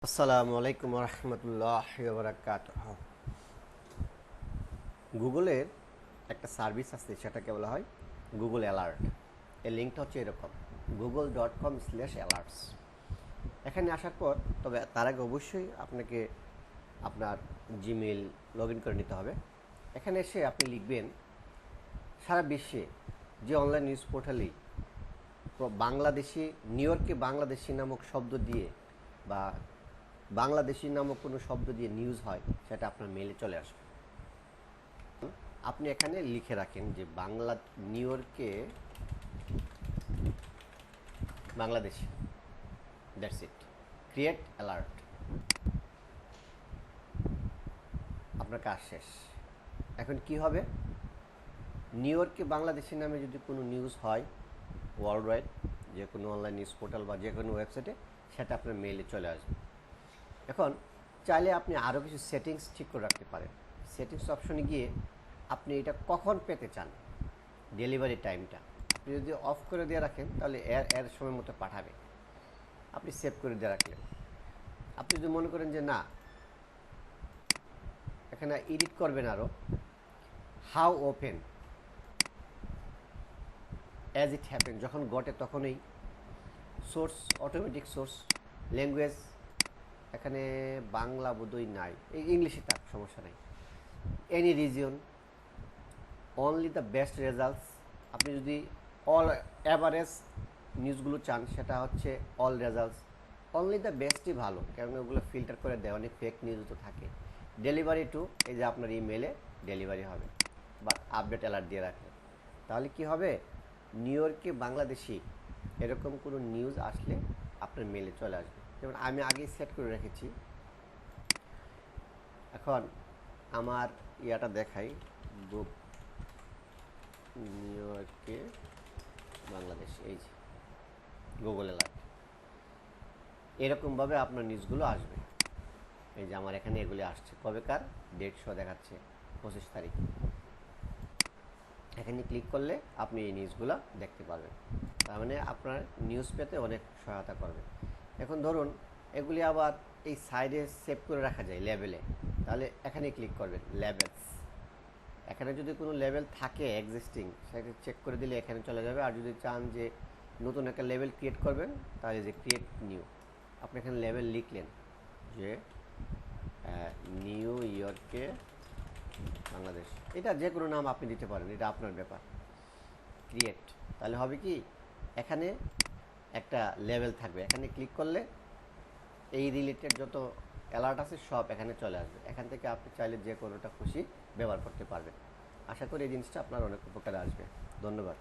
আসসালামু আলাইকুম রহমতুল্লাহি ওয়া বারাকাতুহু। গুগলের একটা সার্ভিস আছে, সেটাকে বলা হয় গুগল অ্যালার্ট। এর লিঙ্কটা হচ্ছে এরকম, google.com/alerts। এখানে আসার পর তবে তার আগে অবশ্যই আপনাকে আপনার জিমেইল লগ ইন করে নিতে হবে। এখানে এসে আপনি লিখবেন সারা বিশ্বে যে অনলাইন নিউজ পোর্টালেই বাংলাদেশি নিউ ইয়র্কে বাংলাদেশি নামক শব্দ দিয়ে বা বাংলাদেশি নামক কোনো শব্দ দিয়ে নিউজ হয়, সেটা আপনার মেলে চলে আসবে। আপনি এখানে লিখে রাখেন যে নিউ ইয়র্কে Bangladeshi, that's it, create alert, আপনার কাজ শেষ। এখন কি হবে, নিউ ইয়র্কে বাংলাদেশি নামে যদি কোনো নিউজ হয় ওয়ার্ল্ড ওয়াইড, যে কোনো অনলাইন নিউজ পোর্টাল বা যে কোনো ওয়েবসাইটে, সেটা আপনার মেইলে চলে আসবে। এখন চাইলে আপনি আরও কিছু সেটিংস ঠিক করে রাখতে পারেন। সেটিংস অপশনে গিয়ে আপনি এটা কখন পেতে চান, ডেলিভারি টাইমটা আপনি যদি অফ করে দিয়ে রাখেন তাহলে এর সময় মতো পাঠাবে, আপনি সেভ করে দিয়ে রাখলেন। আপনি যদি মনে করেন যে না, এখানে এডিট করবেন আরও, how open as it happen, যখন ঘটে তখনই, সোর্স অটোমেটিক সোর্স, ল্যাঙ্গুয়েজ এখানে বাংলা বোধহয় নাই, ইংলিশে থাক, সমস্যা নাই, any region, only the best results. আপনি যদি অল অ্যাভারেজ নিউজগুলো চান, সেটা হচ্ছে অল রেজাল্টস। অনলি দ্য বেস্টই ভালো, কারণ ওগুলো ফিল্টার করে দেয়, অনেক ফেক নিউজ তো থাকে। ডেলিভারি টু, এই যে আপনার ইমেলে ডেলিভারি হবে, বাট আপডেট অ্যালার্ট দিয়ে রাখে, তাহলে কি হবে, নিউ ইয়র্কে বাংলাদেশি এরকম কোনো নিউজ আসলে আপনার মেলে চলে আসবে। যেমন আমি আগেই সেট করে রেখেছি। এখন আমার ইয়াটা দেখাই, নিউ ইয়র্কে বাংলাদেশ, এই যে গুগল অ্যালার্ট, এরকমভাবে আপনার নিউজগুলো আসবে। এই যে আমার এখানে এগুলি আসছে, কবেকার ডেট শো দেখাচ্ছে 25 তারিখ। এখানে ক্লিক করলে আপনি এই নিউজগুলো দেখতে পারবেন, তার মানে আপনার নিউজ পেতে অনেক সহায়তা করবে। এখন ধরুন এগুলি আবার এই সাইডে সেভ করে রাখা যায় লেবেলে, তাহলে এখানে ক্লিক করবেন লেবেলস। এখানে যদি কোনো লেভেল থাকে এক্সিস্টিং, সেটা চেক করে দিলে এখানে চলে যাবে। আর যদি চান যে নতুন একটা লেভেল ক্রিয়েট করবেন, তাহলে যে ক্রিয়েট নিউ, আপনি এখানে লেভেল লিখলেন যে নিউ ইয়র্কে বাংলাদেশ, এটা যে কোনো নাম আপনি দিতে পারেন, এটা আপনার ব্যাপার, ক্রিয়েট। তাহলে হবে কি, এখানে একটা লেভেল থাকবে, এখানে ক্লিক করলে এই রিলেটেড যত অ্যালার্ট আছে সব এখানে চলে আসবে। এখান থেকে আপনি চাইলে যে কোনোটা খুশি ব্যবহার করতে পারবেন। আশা করি এই জিনিসটা আপনার অনেক উপকারে আসবে। ধন্যবাদ।